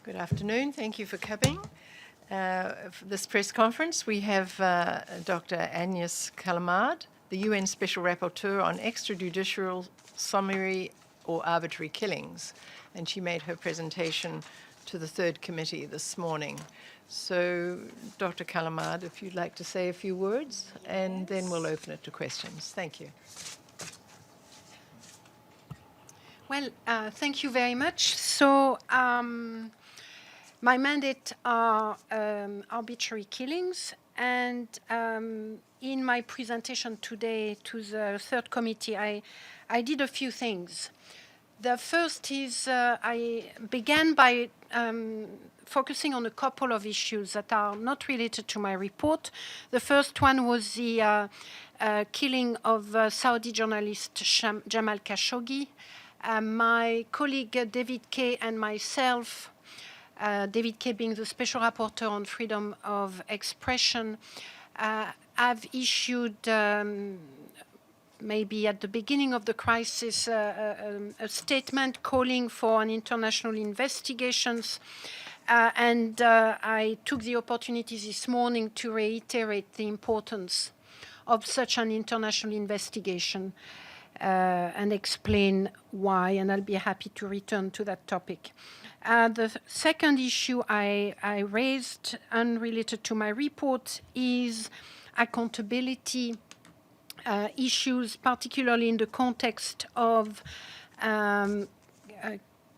Good afternoon. Thank you for coming. For this press conference, we have Dr. Agnes Callamard, the UN Special Rapporteur on extrajudicial, summary, or arbitrary killings. And she made her presentation to the third committee this morning. So, Dr. Callamard, if you'd like to say a few words, and then we'll open it to questions. Thank you. Well, thank you very much. So, my mandate are arbitrary killings, and in my presentation today to the third committee, I did a few things. The first is I began by focusing on a couple of issues that are not related to my report. The first one was the killing of Saudi journalist Jamal Khashoggi. My colleague David Kay and myself, David Kay being the Special Rapporteur on freedom of expression, have issued, maybe at the beginning of the crisis, a statement calling for an international investigations. And I took the opportunity this morning to reiterate the importance of such an international investigation and explain why, and I'll be happy to return to that topic. The second issue I raised, unrelated to my report, is accountability issues, particularly in the context of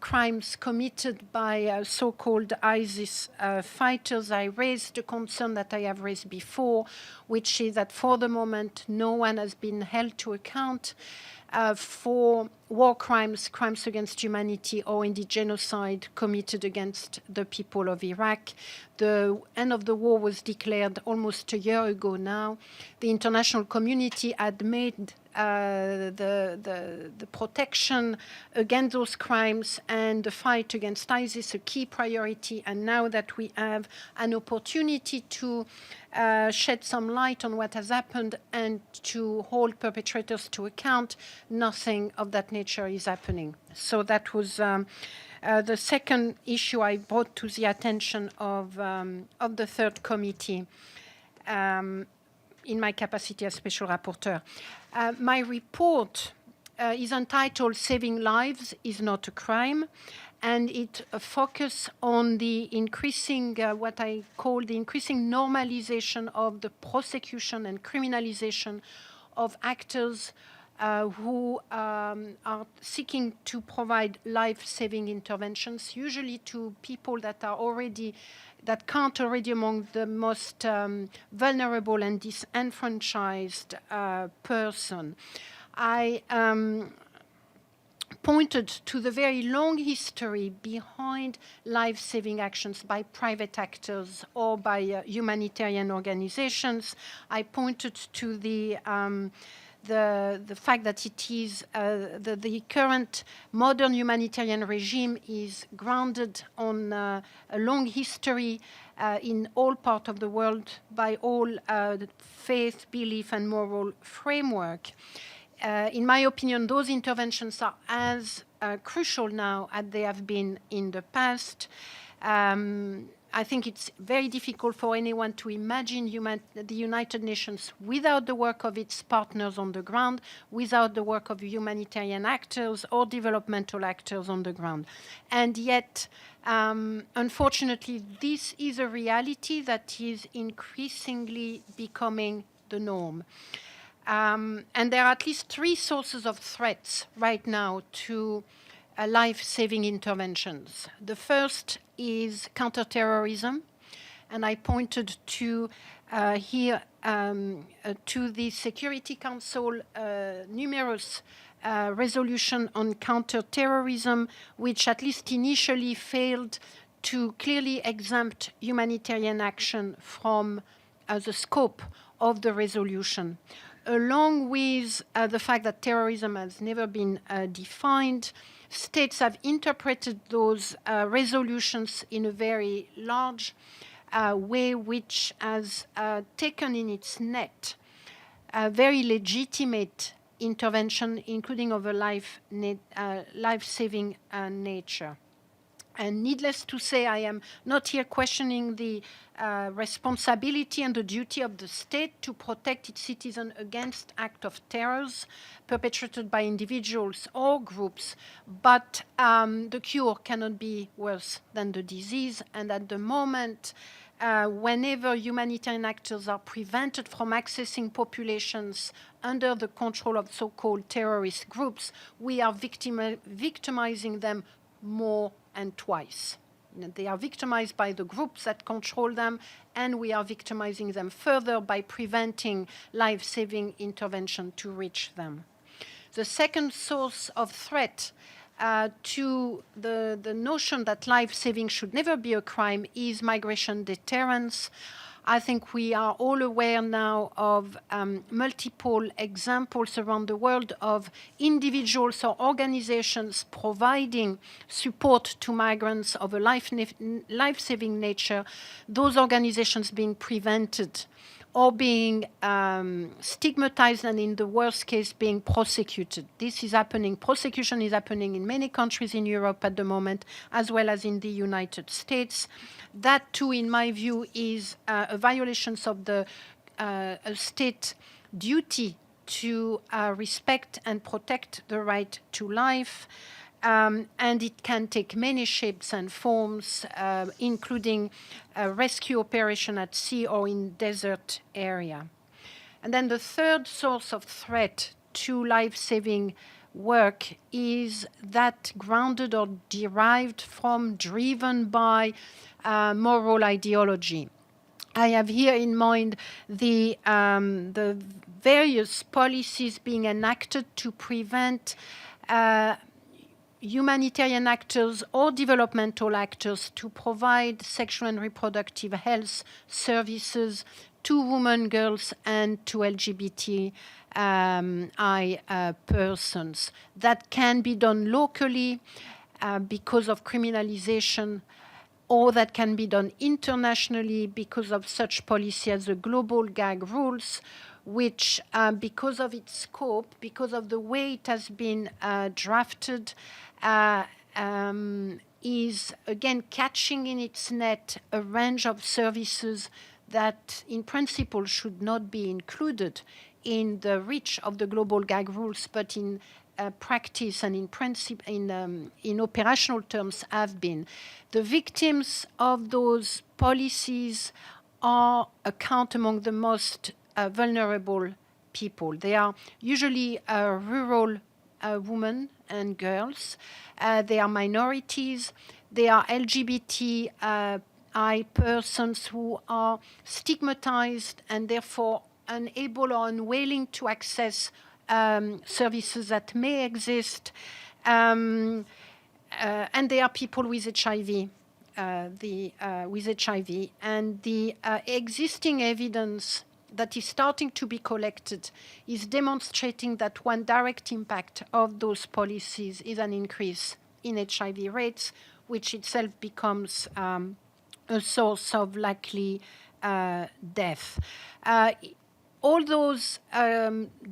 crimes committed by so-called ISIS fighters. I raised the concern that I have raised before, which is that for the moment, no one has been held to account for war crimes, crimes against humanity, or indeed genocide committed against the people of Iraq. The end of the war was declared almost a year ago now. The international community had made the protection against those crimes and the fight against ISIS a key priority. And now that we have an opportunity to shed some light on what has happened and to hold perpetrators to account, nothing of that nature is happening. So that was the second issue I brought to the attention of the third committee in my capacity as Special Rapporteur. My report is entitled "Saving Lives is Not a Crime," and it focuses on the increasing, what I call the increasing normalization of the prosecution and criminalization of actors who are seeking to provide life-saving interventions, usually to people that count already among the most vulnerable and disenfranchised person. I pointed to the very long history behind life-saving actions by private actors or by humanitarian organizations. I pointed to the fact that it is the current modern humanitarian regime is grounded on a long history in all parts of the world by all faith, belief, and moral framework. In my opinion, those interventions are as crucial now as they have been in the past. I think it's very difficult for anyone to imagine the United Nations without the work of its partners on the ground, without the work of humanitarian actors or developmental actors on the ground. And yet, unfortunately, this is a reality that is increasingly becoming the norm. And there are at least three sources of threats right now to life-saving interventions. The first is counterterrorism, and I pointed to here to the Security Council numerous resolution on counterterrorism, which at least initially failed to clearly exempt humanitarian action from the scope of the resolution. Along with the fact that terrorism has never been defined, states have interpreted those resolutions in a very large way, which has taken in its net a very legitimate intervention, including of a life-saving nature. And needless to say, I am not here questioning the responsibility and the duty of the state to protect its citizens against acts of terrors perpetrated by individuals or groups, but the cure cannot be worse than the disease. And at the moment, whenever humanitarian actors are prevented from accessing populations under the control of so-called terrorist groups, we are victimizing them more and twice. They are victimized by the groups that control them, and we are victimizing them further by preventing life-saving intervention to reach them. The second source of threat to the notion that life-saving should never be a crime is migration deterrence. I think we are all aware now of multiple examples around the world of individuals or organizations providing support to migrants of a life-saving nature, those organizations being prevented or being stigmatized and in the worst case being prosecuted. This is happening, prosecution is happening in many countries in Europe at the moment, as well as in the United States. That too, in my view, is a violation of the state duty to respect and protect the right to life. And it can take many shapes and forms, including a rescue operation at sea or in desert area. And then the third source of threat to life-saving work is that grounded or derived from, driven by moral ideology. I have here in mind the various policies being enacted to prevent humanitarian actors or developmental actors to provide sexual and reproductive health services to women, girls, and to LGBTI persons. That can be done locally because of criminalization, or that can be done internationally because of such policy as the global gag rules, which, because of its scope, because of the way it has been drafted, is again catching in its net a range of services that in principle should not be included in the reach of the global gag rules, but in practice and in operational terms have been. The victims of those policies account among the most vulnerable people. They are usually rural women and girls. They are minorities. They are LGBTI persons who are stigmatized and therefore unable or unwilling to access services that may exist. And they are people with HIV. And the existing evidence that is starting to be collected is demonstrating that one direct impact of those policies is an increase in HIV rates, which itself becomes a source of likely death. All those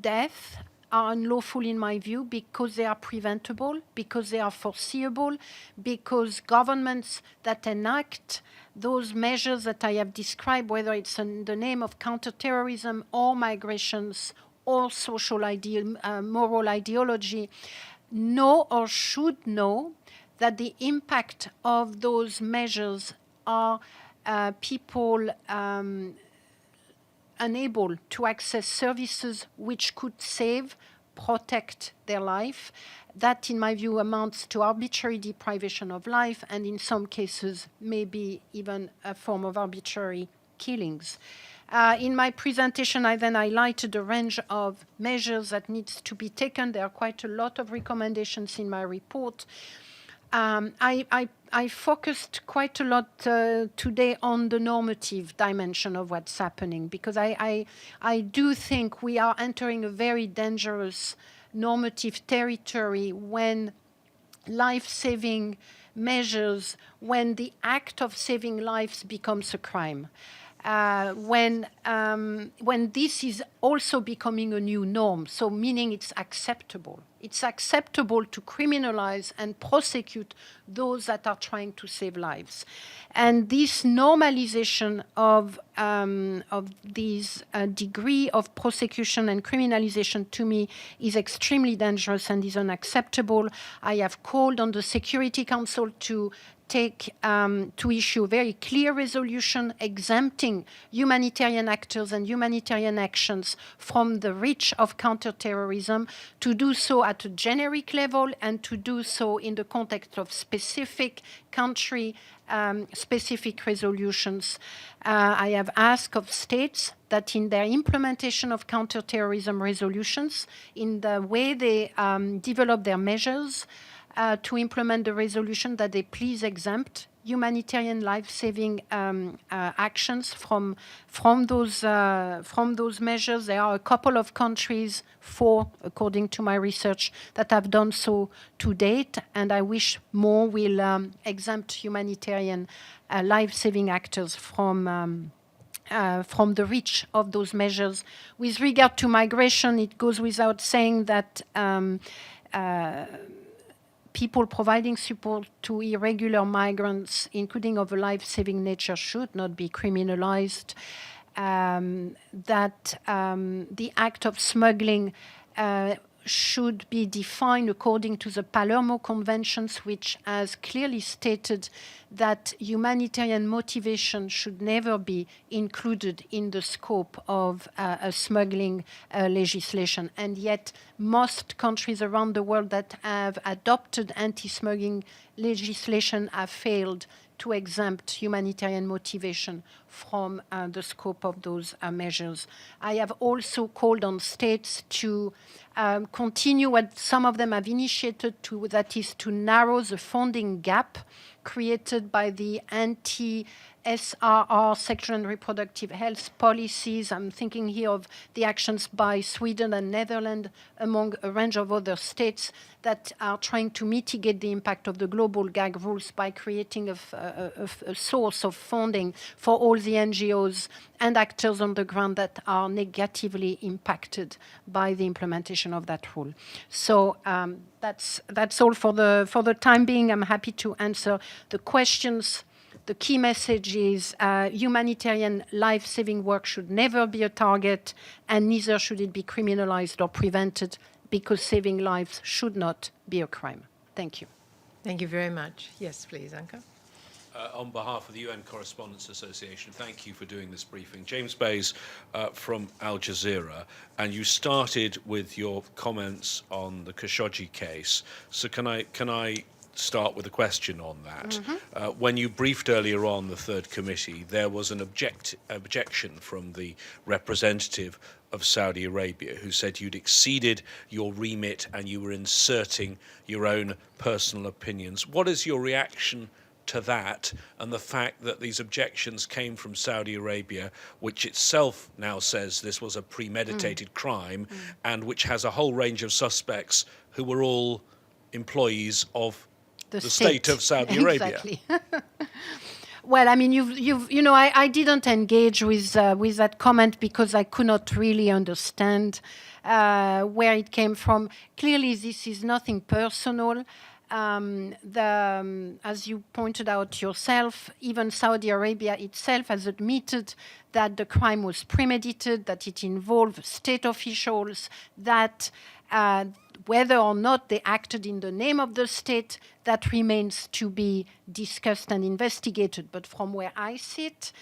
deaths are unlawful in my view because they are preventable, because they are foreseeable, because governments that enact those measures that I have described, whether it's in the name of counterterrorism or migrations or social moral ideology, know or should know that the impact of those measures are people unable to access services which could save, protect their life. That, in my view, amounts to arbitrary deprivation of life, and in some cases, maybe even a form of arbitrary killings. In my presentation, I then highlighted a range of measures that needs to be taken. There are quite a lot of recommendations in my report. I focused quite a lot today on the normative dimension of what's happening, because I do think we are entering a very dangerous normative territory when life-saving measures, when the act of saving lives becomes a crime. When this is also becoming a new norm, so meaning it's acceptable. it's acceptable to criminalize and prosecute those that are trying to save lives. And this normalization of this degree of prosecution and criminalization, to me, is extremely dangerous and is unacceptable. I have called on the Security Council to issue a very clear resolution exempting humanitarian actors and humanitarian actions from the reach of counterterrorism, to do so at a generic level and to do so in the context of specific country specific resolutions. I have asked of states that in their implementation of counterterrorism resolutions, in the way they develop their measures, to implement the resolution, that they please exempt humanitarian life-saving actions from those measures. There are a couple of countries, 4, according to my research, that have done so to date, and I wish more will exempt humanitarian life-saving actors from the reach of those measures. With regard to migration, it goes without saying that people providing support to irregular migrants, including of a life-saving nature, should not be criminalized. That the act of smuggling should be defined according to the Palermo Conventions, which has clearly stated that humanitarian motivation should never be included in the scope of a smuggling legislation. And yet, most countries around the world that have adopted anti-smuggling legislation have failed to exempt humanitarian motivation from the scope of those measures. I have also called on states to continue what some of them have initiated, that is to narrow the funding gap created by the anti-SRR, sexual and reproductive health policies. I'm thinking here of the actions by Sweden and Netherlands, among a range of other states that are trying to mitigate the impact of the global gag rules by creating a source of funding for all the NGOs and actors on the ground that are negatively impacted by the implementation of that rule. So that's all for the time being. I'm happy to answer the questions. The key message is humanitarian life-saving work should never be a target, and neither should it be criminalized or prevented, because saving lives should not be a crime. Thank you. Thank you very much. Yes, please, Anka. On behalf of the UN Correspondents Association, thank you for doing this briefing. James Bays from Al Jazeera, and you started with your comments on the Khashoggi case. So can I start with a question on that? Mm-hmm. When you briefed earlier on the third committee, there was an objection from the representative of Saudi Arabia who said you'd exceeded your remit and you were inserting your own personal opinions. What is your reaction to that and the fact that these objections came from Saudi Arabia, which itself now says this was a premeditated crime and which has a whole range of suspects who were all employees of the state of Saudi Arabia? Exactly. Well, I mean, I didn't engage with that comment because I could not really understand where it came from. Clearly, this is nothing personal. As you pointed out yourself, even Saudi Arabia itself has admitted that the crime was premeditated, that it involved state officials, that whether or not they acted in the name of the state, that remains to be discussed and investigated. But from where I sit,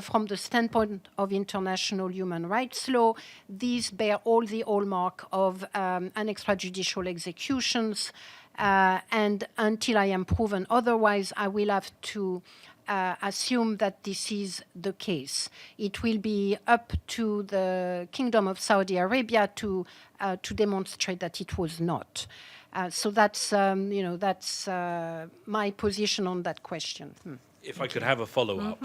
from the standpoint of international human rights law, these bear all the hallmark of an extrajudicial executions. And until I am proven otherwise, I will have to assume that this is the case. It will be up to the Kingdom of Saudi Arabia to demonstrate that it was not. So that's my position on that question. If I could have a follow-up.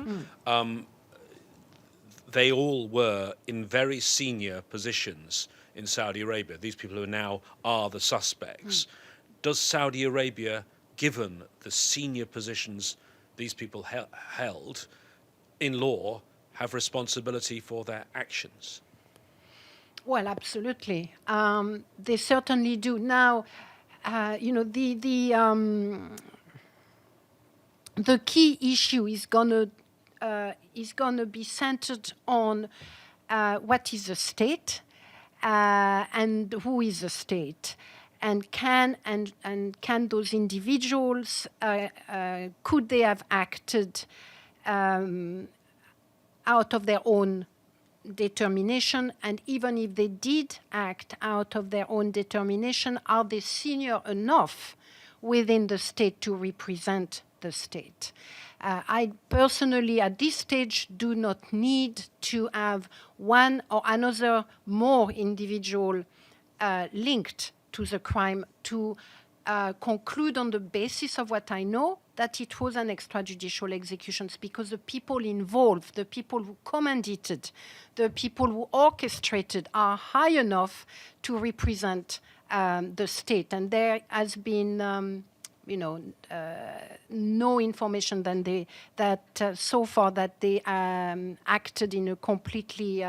They all were in very senior positions in Saudi Arabia. These people who now are the suspects. Does Saudi Arabia, given the senior positions these people held in law, have responsibility for their actions? Well, absolutely. They certainly do. Now, the key issue is gonna be centered on what is a state and who is a state, and can those individuals could they have acted out of their own determination, and even if they did act out of their own determination, are they senior enough within the state to represent the state? I personally, at this stage, do not need to have one or another more individual linked to the crime to conclude on the basis of what I know that it was an extrajudicial execution, because the people involved, the people who commanded, the people who orchestrated are high enough to represent the state. And there has been no information that so far that they acted in a completely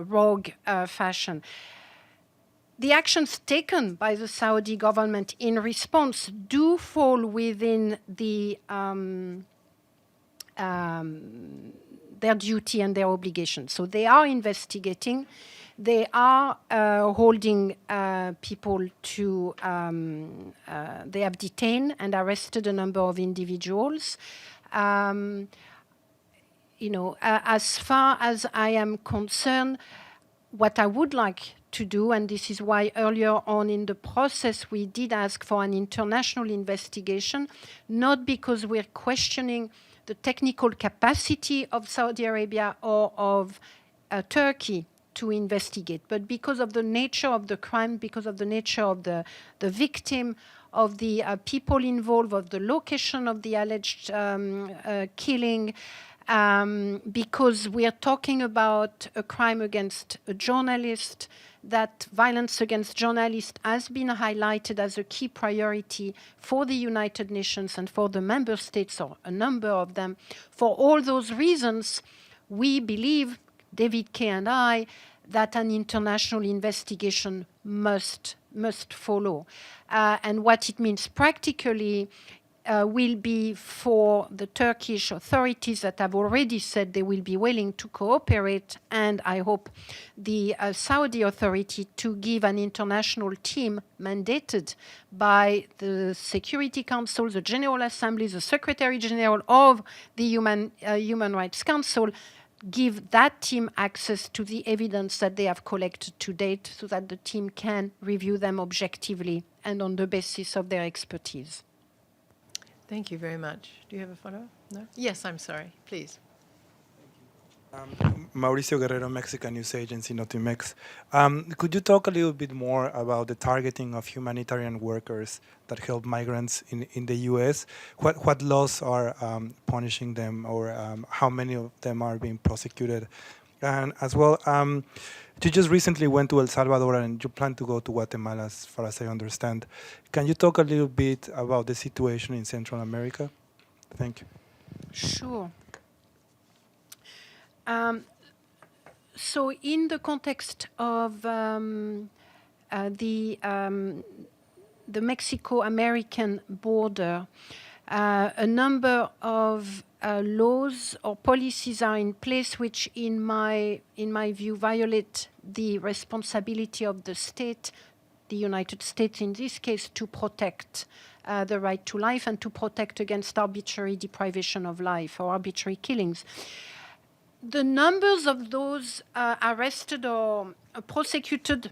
rogue fashion. The actions taken by the Saudi government in response do fall within their duty and their obligation. So they are investigating. They are holding people to, they have detained and arrested a number of individuals. As far as I am concerned, what I would like to do, and this is why earlier on in the process we did ask for an international investigation, not because we're questioning the technical capacity of Saudi Arabia or of Turkey to investigate, but because of the nature of the crime, because of the nature of the victim, of the people involved, of the location of the alleged killing, because we are talking about a crime against a journalist, that violence against journalists has been highlighted as a key priority for the United Nations and for the member states, or a number of them. For all those reasons, we believe, David Kay and I, that an international investigation must follow. And what it means practically will be for the Turkish authorities that have already said they will be willing to cooperate, and I hope the Saudi authority to give an international team mandated by the Security Council, the General Assembly, the Secretary General of the Human Rights Council, give that team access to the evidence that they have collected to date, so that the team can review them objectively and on the basis of their expertise. Thank you very much. Do you have a follow-up? No? Yes, I'm sorry. Please. Mauricio Guerrero, Mexican News Agency, Notimex. Could you talk a little bit more about the targeting of humanitarian workers that help migrants in the U.S.? What laws are punishing them, or how many of them are being prosecuted? And as well, you just recently went to El Salvador and you plan to go to Guatemala, as far as I understand. Can you talk a little bit about the situation in Central America? Thank you. Sure. So in the context of the Mexico-American border, a number of laws or policies are in place which, in my view, violate the responsibility of the state, the United States in this case, to protect the right to life and to protect against arbitrary deprivation of life or arbitrary killings. The numbers of those arrested or prosecuted,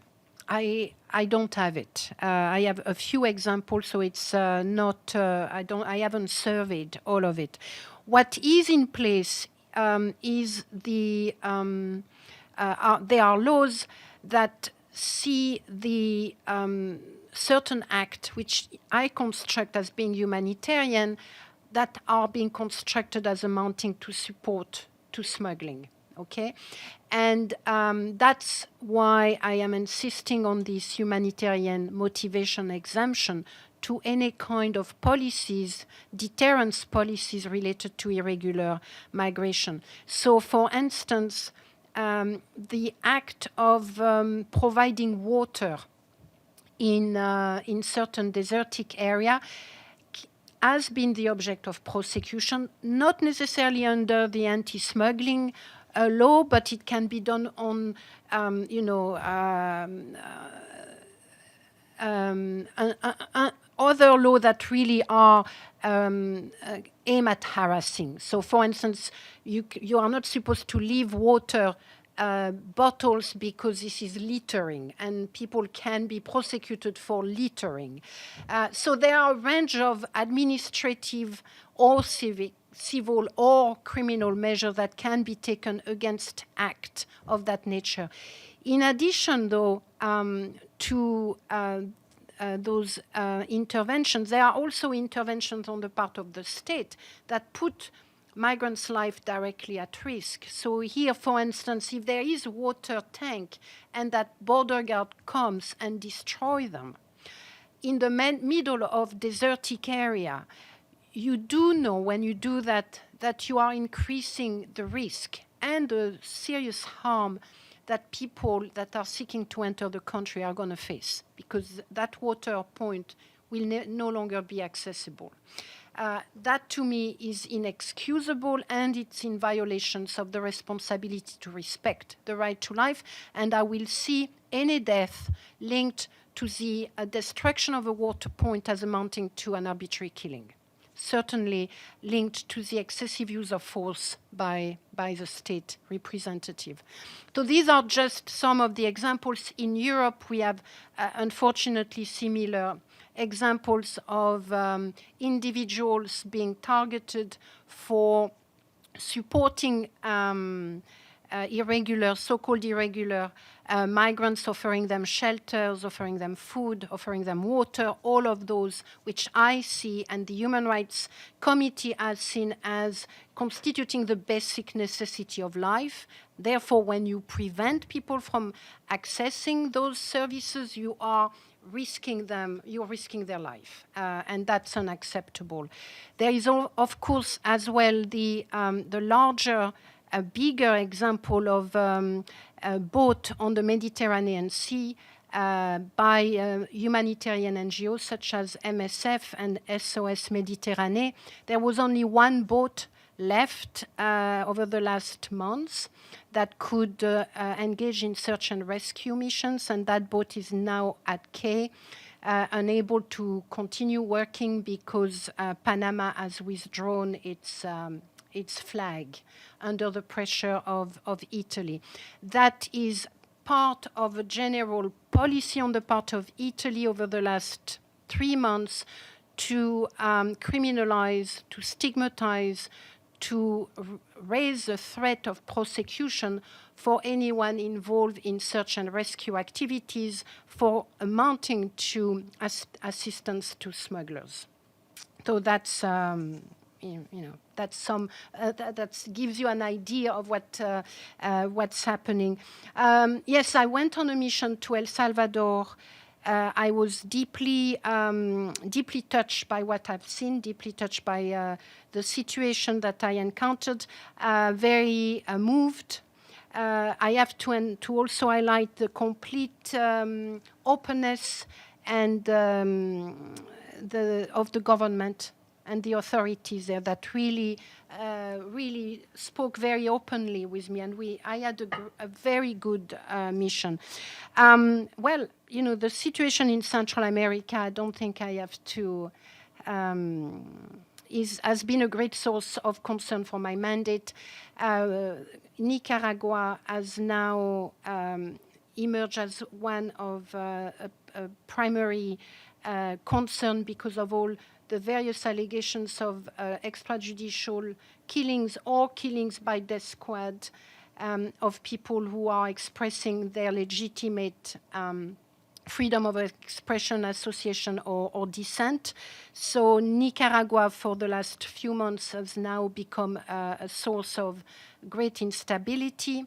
I don't have it. I have a few examples, so it's not. I haven't surveyed all of it. What is in place is there are laws that see the certain act which I construct as being humanitarian, that are being constructed as amounting to support to smuggling, okay? And that's why I am insisting on this humanitarian motivation exemption to any kind of policies, deterrence policies related to irregular migration. So, for instance, the act of providing water in certain desertic area has been the object of prosecution, not necessarily under the anti-smuggling law, but it can be done on, other laws that really are aim at harassing. So, for instance, you are not supposed to leave water bottles because this is littering, and people can be prosecuted for littering. So there are a range of administrative or civil or criminal measures that can be taken against acts of that nature. In addition, though, to those interventions, there are also interventions on the part of the state that put migrants' life directly at risk. So here, for instance, if there is a water tank and that border guard comes and destroys them, in the middle of desertic area, you do know when you do that that you are increasing the risk and the serious harm that people that are seeking to enter the country are going to face, because that water point will no longer be accessible. That, to me, is inexcusable, and it's in violations of the responsibility to respect the right to life. And I will see any death linked to the destruction of a water point as amounting to an arbitrary killing, certainly linked to the excessive use of force by the state representative. So these are just some of the examples. In Europe, we have, unfortunately, similar examples of individuals being targeted for supporting so-called irregular migrants, offering them shelters, offering them food, offering them water, all of those which I see and the Human Rights Committee has seen as constituting the basic necessity of life. Therefore, when you prevent people from accessing those services, you are risking their life, and that's unacceptable. There is, of course, as well the larger, bigger example of a boat on the Mediterranean Sea by humanitarian NGOs such as MSF and SOS Méditerranée. There was only one boat left over the last months that could engage in search and rescue missions, and that boat is now at quay, unable to continue working because Panama has withdrawn its flag under the pressure of Italy. That is part of a general policy on the part of Italy over the last 3 months to criminalize, to stigmatize, to raise the threat of prosecution for anyone involved in search and rescue activities for amounting to assistance to smugglers. So that's, that gives you an idea of what's happening. Yes, I went on a mission to El Salvador. I was deeply touched by what I've seen, deeply touched by the situation that I encountered, very moved. I have to also highlight the complete openness and of the government and the authorities there that really spoke very openly with me, and I had a very good mission. Well, the situation in Central America, I don't think I have to, has been a great source of concern for my mandate. Nicaragua has now emerged as one of a primary concern because of all the various allegations of extrajudicial killings or killings by death squad of people who are expressing their legitimate freedom of expression, association, or dissent. So Nicaragua, for the last few months, has now become a source of great instability.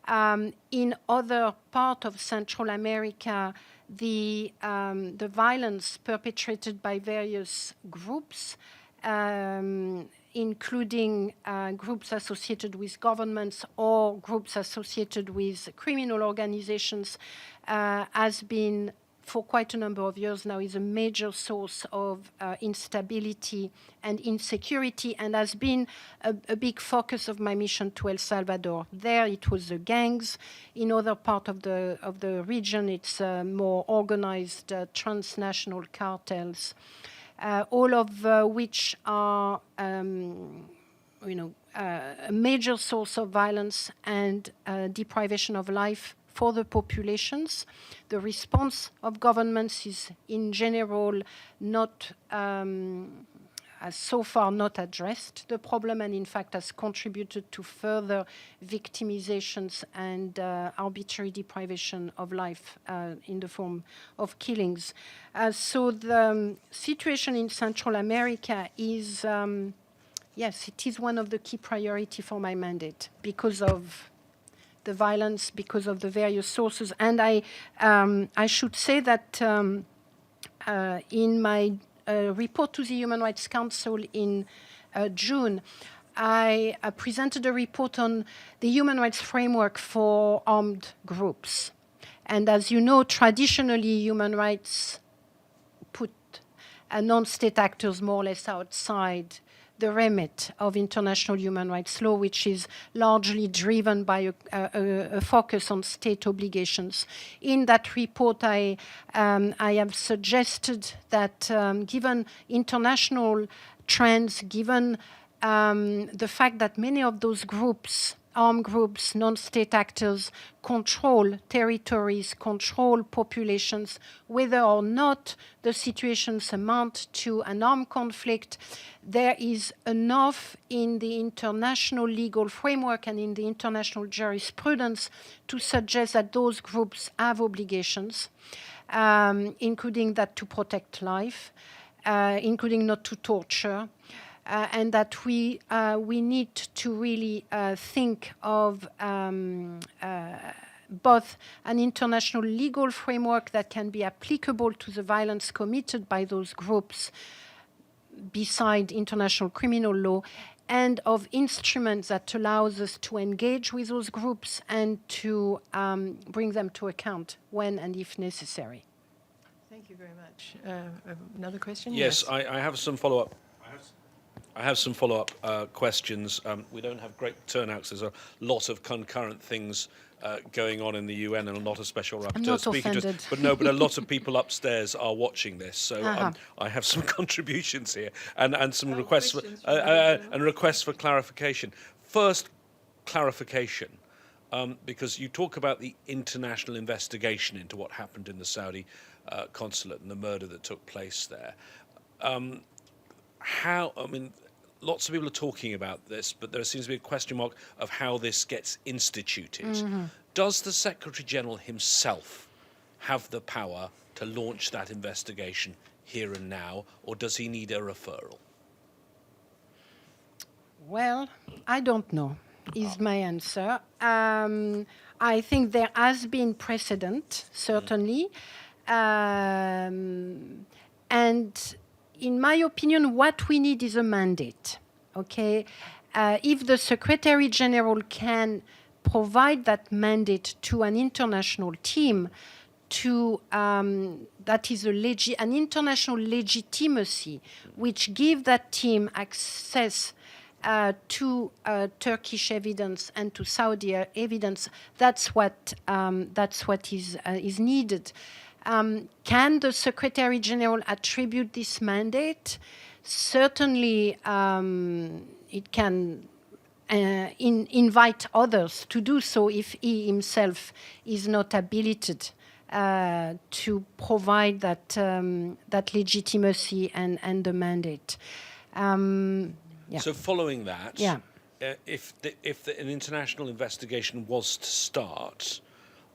In other parts of Central America, the violence perpetrated by various groups including groups associated with governments or groups associated with criminal organizations, has been, for quite a number of years now, is a major source of instability and insecurity, and has been a big focus of my mission to El Salvador. There it was the gangs. In other part of the region, it's more organized transnational cartels, all of which are a major source of violence and deprivation of life for the populations. The response of governments is, in general, not has so far not addressed the problem, and in fact has contributed to further victimizations and arbitrary deprivation of life in the form of killings. So the situation in Central America is, yes, it is one of the key priorities for my mandate because of the violence, because of the various sources. And I should say that in my report to the Human Rights Council in June, I presented a report on the human rights framework for armed groups. And as you know, traditionally, human rights put non-state actors more or less outside the remit of international human rights law, which is largely driven by a focus on state obligations. In that report, I have suggested that given international trends, given the fact that many of those groups, armed groups, non-state actors, control territories, control populations, whether or not the situations amount to an armed conflict, there is enough in the international legal framework and in the international jurisprudence to suggest that those groups have obligations, including that to protect life, including not to torture, and that we need to really think of both an international legal framework that can be applicable to the violence committed by those groups beside international criminal law, and of instruments that allows us to engage with those groups and to bring them to account when and if necessary. Thank you very much. Another question? Yes, I have some follow-up. I have some follow-up questions. We don't have great turnouts. There's a lot of concurrent things going on in the UN and a lot of special rapporteurs I'm not speaking. offended. But a lot of people upstairs are watching this, so I have some contributions here and some requests for clarification. First, clarification, because you talk about the international investigation into what happened in the Saudi consulate and the murder that took place there. Lots of people are talking about this, but there seems to be a question mark of how this gets instituted. Mm-hmm. Does the Secretary General himself have the power to launch that investigation here and now, or does he need a referral? Well, I don't know, is my answer. I think there has been precedent, certainly. And in my opinion, what we need is a mandate, okay? If the Secretary General can provide that mandate to an international team to, that is an international legitimacy, which give that team access to Turkish evidence and to Saudi evidence, that's what is needed. Can the Secretary General attribute this mandate? Certainly, it can invite others to do so if he himself is not habilitated to provide that legitimacy and the mandate. So following that, if an international investigation was to start,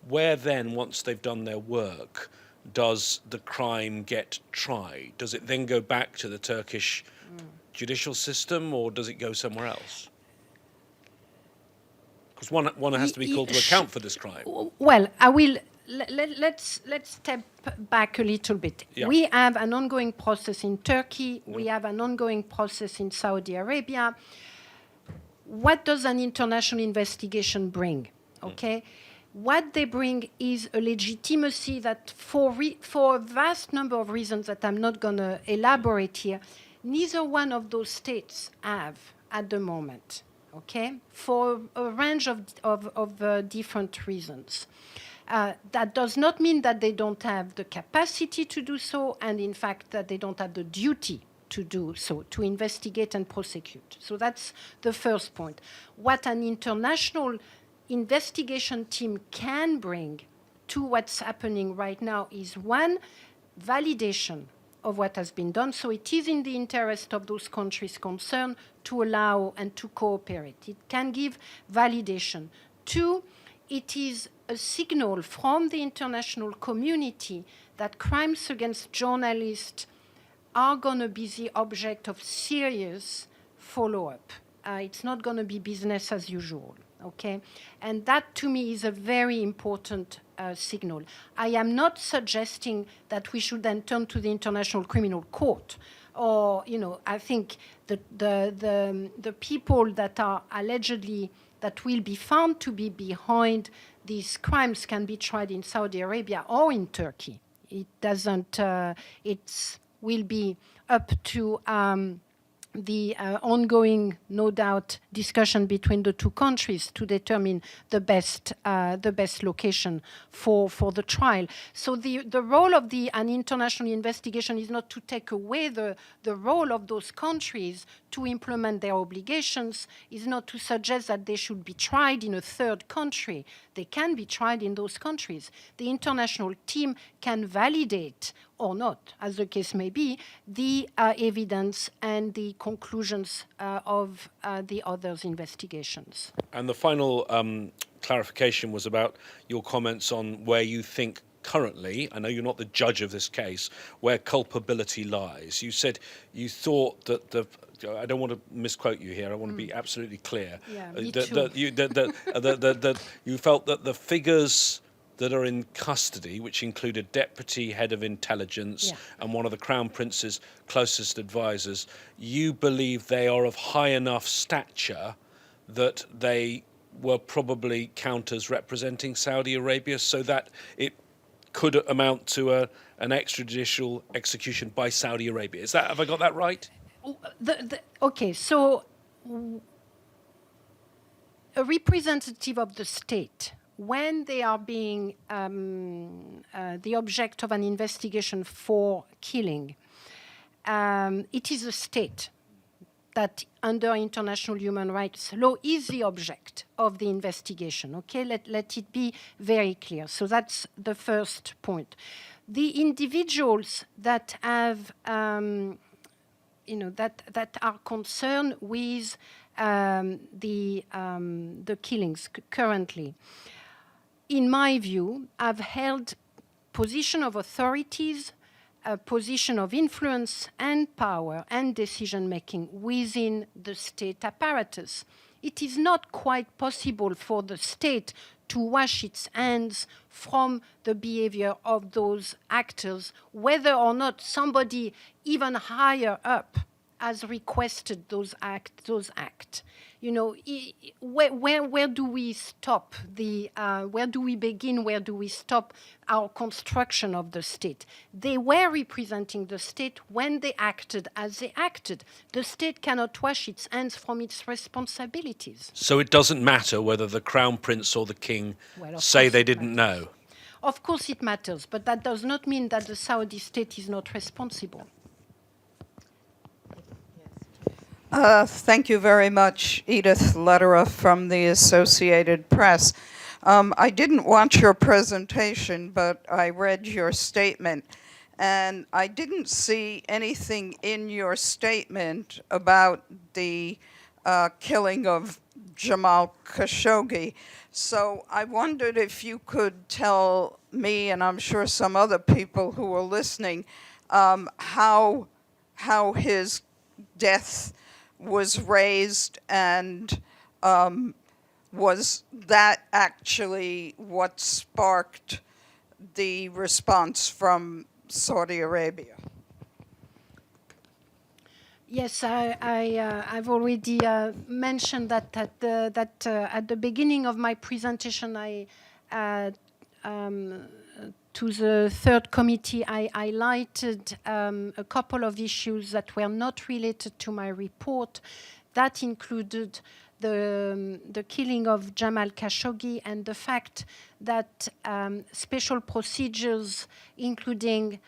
where then, once they've done their work, does the crime get tried? Does it then go back to the Turkish judicial system, or does it go somewhere else? Because one has to be called to account for this crime. Well, I will let's step back a little bit. Yeah. We have an ongoing process in Turkey. We have an ongoing process in Saudi Arabia. What does an international investigation bring? Okay, what they bring is a legitimacy that, for a vast number of reasons that I'm not going to elaborate here, neither one of those states have at the moment. Okay, for a range of different reasons. That does not mean that they don't have the capacity to do so, and in fact that they don't have the duty to do so, to investigate and prosecute. So that's the first point. What an international investigation team can bring to what's happening right now is, one, validation of what has been done. So it is in the interest of those countries concerned to allow and to cooperate. It can give validation. Two, it is a signal from the international community that crimes against journalists are going to be the object of serious follow-up. It's not going to be business as usual, okay? And that, to me, is a very important signal. I am not suggesting that we should then turn to the International Criminal Court, or, you know, I think the people that are allegedly, that will be found to be behind these crimes can be tried in Saudi Arabia or in Turkey. It doesn't, it will be up to the ongoing, no doubt, discussion between the two countries to determine the best location for the trial. So the role of an international investigation is not to take away the role of those countries to implement their obligations, is not to suggest that they should be tried in a third country. They can be tried in those countries. The international team can validate or not, as the case may be, the evidence and the conclusions of the others' investigations. And the final clarification was about your comments on where you think currently, I know you're not the judge of this case, where culpability lies. You said you thought that I don't want to misquote you here, I want to be absolutely clear. Yeah, me That you felt that the figures that are in custody, which include a deputy head of intelligence and one of the Crown Prince's closest advisors, you believe they are of high enough stature that they were probably counters representing Saudi Arabia, so that it could amount to an extrajudicial execution by Saudi Arabia. Is that, have I got that right? Okay, so a representative of the state, when they are being the object of an investigation for killing, it is a state that, under international human rights law, is the object of the investigation. Okay, let it be very clear. So that's the first point. The individuals that have, that are concerned with the killings currently, in my view, have held position of authorities, a position of influence and power and decision-making within the state apparatus. It is not quite possible for the state to wash its hands from the behavior of those actors, whether or not somebody even higher up has requested those acts. You know, where do we stop where do we begin, where do we stop our construction of the state? They were representing the state when they acted as they acted. The state cannot wash its hands from its responsibilities. So it doesn't matter whether the Crown Prince or the King say they didn't know? Of course it matters, but that does not mean that the Saudi state is not responsible. Thank you very much, Edith Lederer from the Associated Press. I didn't watch your presentation, but I read your statement, and I didn't see anything in your statement about the killing of Jamal Khashoggi. So I wondered if you could tell me, and I'm sure some other people who are listening, how his death was raised, and was that actually what sparked the response from Saudi Arabia? Yes, I've already mentioned that at the beginning of my presentation, to the third committee, I highlighted a couple of issues that were not related to my report. That included the killing of Jamal Khashoggi and the fact that special procedures, including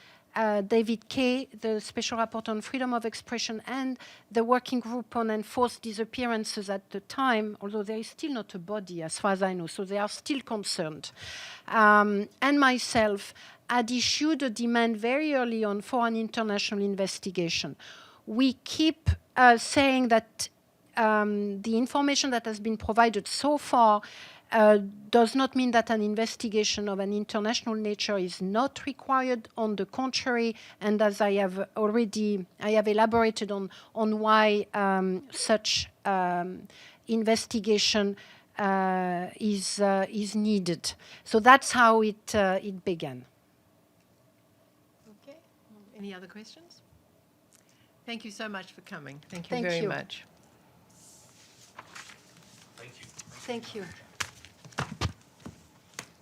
David Kay, the Special Rapporteur on Freedom of Expression, and the Working Group on Enforced Disappearances at the time, although there is still not a body as far as I know, so they are still concerned, and myself had issued a demand very early on for an international investigation. We keep saying that the information that has been provided so far does not mean that an investigation of an international nature is not required. On the contrary, and as I have elaborated on why such investigation is needed. So that's how it began. Okay. Any other questions? Thank you so much for coming. Thank you Thank very you. much. Thank you. Thank you.